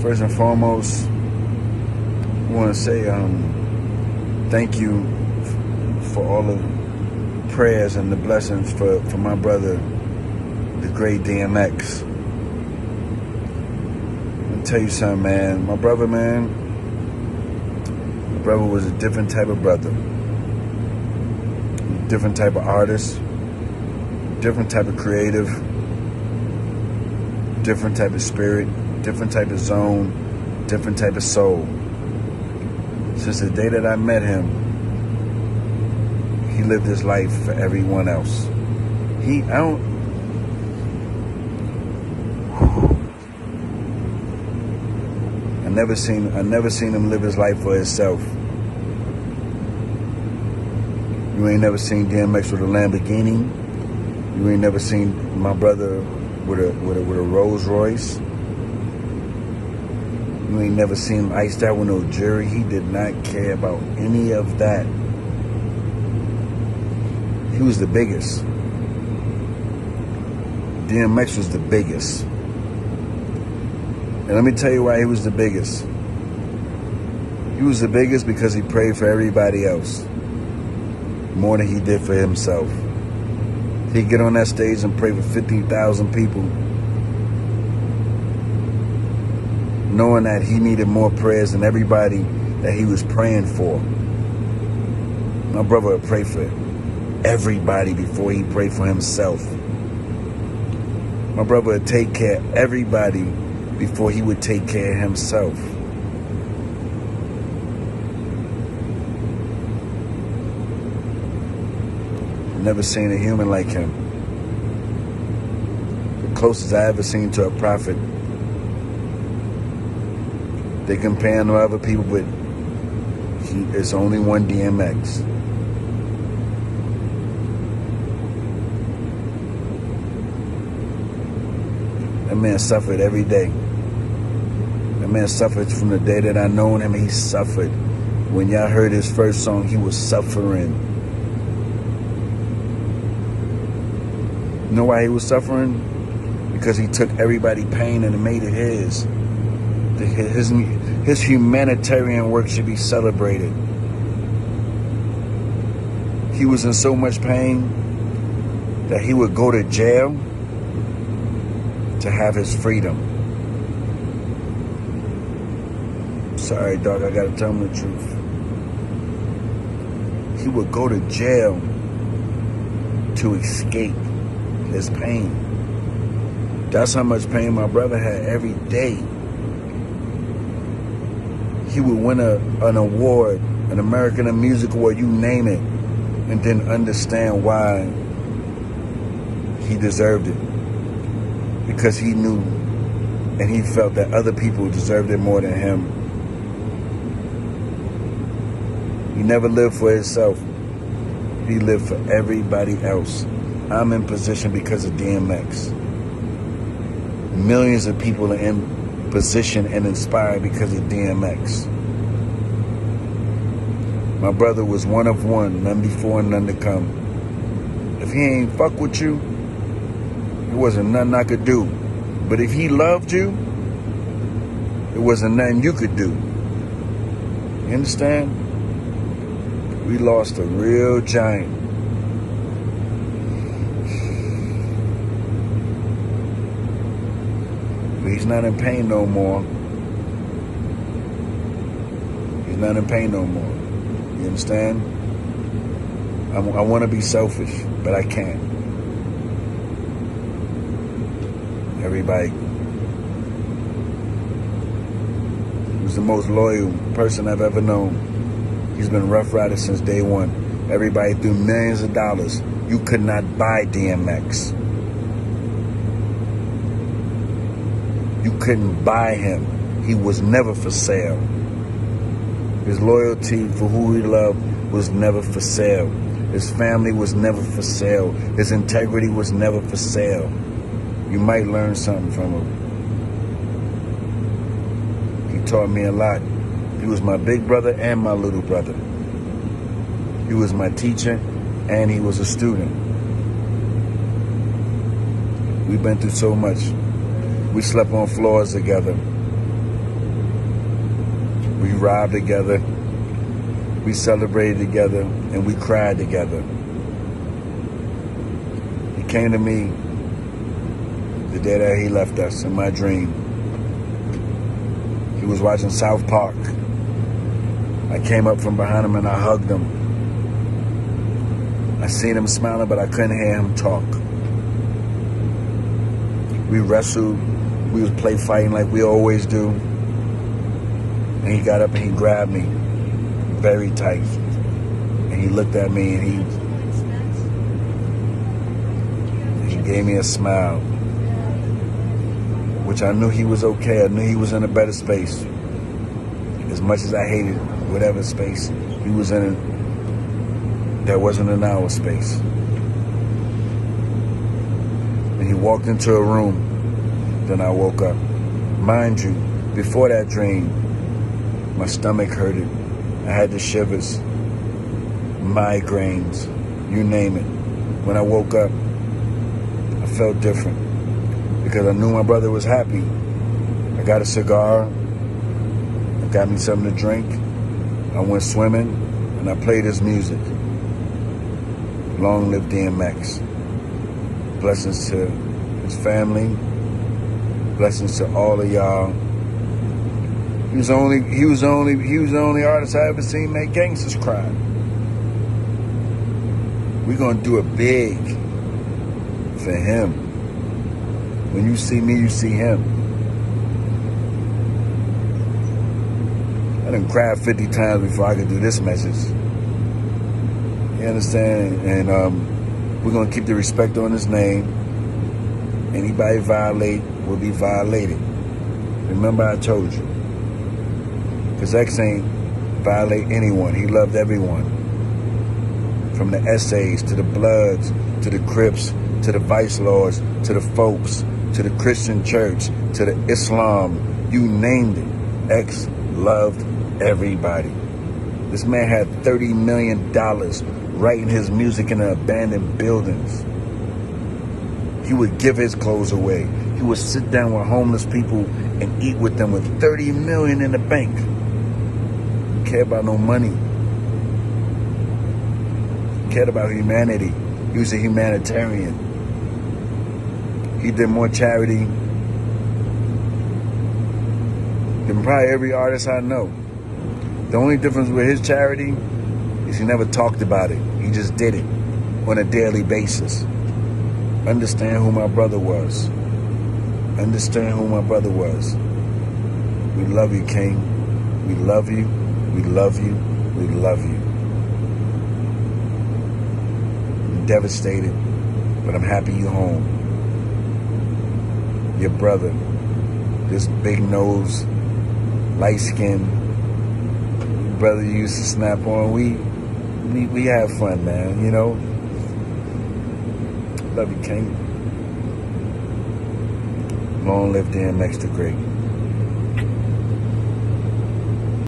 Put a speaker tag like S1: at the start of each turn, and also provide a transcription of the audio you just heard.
S1: First and foremost, I want to say thank you for all the prayers and the blessings for my brother, the great DMX. Let me tell you something, man. My brother was a different type of brother. Different type of artist. Different type of creative. Different type of spirit. Different type of zone. Different type of soul. Since the day that I met him, he lived his life for everyone else. I never seen him live his life for himself. You ain't never seen DMX with a Lamborghini. You ain't never seen my brother with a Rolls Royce. You ain't never seen him iced out with no jewelry. He did not care about any of that. He was the biggest. DMX was the biggest. And let me tell you why he was the biggest. He was the biggest because he prayed for everybody else more than he did for himself. He'd get on that stage and pray for 50,000 people, knowing that he needed more prayers than everybody that he was praying for. My brother would pray for everybody before he prayed for himself. My brother would take care of everybody before he would take care of himself. Never seen a human like him. The closest I ever seen to a prophet. They compare him to other people, but it's only one DMX. That man suffered every day. That man suffered from the day that I known him. He suffered. When y'all heard his first song, he was suffering. You know why he was suffering? Because he took everybody's pain and made it his. His humanitarian work should be celebrated. He was in so much pain that he would go to jail to have his freedom. Sorry, dog, I gotta tell him the truth. He would go to jail to escape his pain. That's how much pain my brother had every day. He would win an award, an American Music Award, you name it, and then understand why he deserved it. Because he knew and he felt that other people deserved it more than him. He never lived for himself. He lived for everybody else. I'm in position because of DMX. Millions of people are in position and inspired because of DMX. My brother was one of one, none before and none to come. If he ain't fuck with you, it wasn't nothing I could do. But if he loved you, it wasn't nothing you could do. You understand? We lost a real giant. But he's not in pain no more. He's not in pain no more. You understand? I want to be selfish, but I can't. Everybody. He was the most loyal person I've ever known. He's been Rough Rider since day one. Everybody threw millions of dollars. You could not buy DMX. You couldn't buy him. He was never for sale. His loyalty for who he loved was never for sale. His family was never for sale. His integrity was never for sale. You might learn something from him. He taught me a lot. He was my big brother and my little brother. He was my teacher and he was a student. We've been through so much. We slept on floors together. We robbed together. We celebrated together, and we cried together. He came to me the day that he left us in my dream. He was watching South Park. I came up from behind him and I hugged him. I seen him smiling, but I couldn't hear him talk. We wrestled. We was play fighting like we always do. And he got up and he grabbed me very tight. And he looked at me and he gave me a smile. Which I knew he was okay. I knew he was in a better space. As much as I hated whatever space he was in, that wasn't in our space. And he walked into a room. Then I woke up. Mind you, before that dream, my stomach hurted. I had the shivers, migraines, you name it. When I woke up, I felt different because I knew my brother was happy. I got a cigar. I got me something to drink. I went swimming, and I played his music. Long live DMX. Blessings to his family. Blessings to all of y'all. He was the only artist I ever seen make gangsters cry. We're gonna do it big for him. When you see me, you see him. I done cried 50 times before I could do this message. You understand? And we're gonna keep the respect on his name. Anybody violate will be violated. Remember I told you. Because X ain't violate anyone. He loved everyone. From the essays, to the Bloods, to the Crips, to the Vice Lords, to the folks, to the Christian church, to the Islam. You named it. X loved everybody. This man had $30 million writing his music in the abandoned buildings. He would give his clothes away. He would sit down with homeless people and eat with them with $30 million in the bank. He cared about no money. He cared about humanity. He was a humanitarian. He did more charity than probably every artist I know. The only difference with his charity is he never talked about it. He just did it on a daily basis. Understand who my brother was. Understand who my brother was. We love you, King. We love you. We love you. We love you. I'm devastated, but I'm happy you're home. Your brother, this big nose, light skin, brother you used to snap on. We have fun, man, you know. Love you, King. Long live DMX the Great.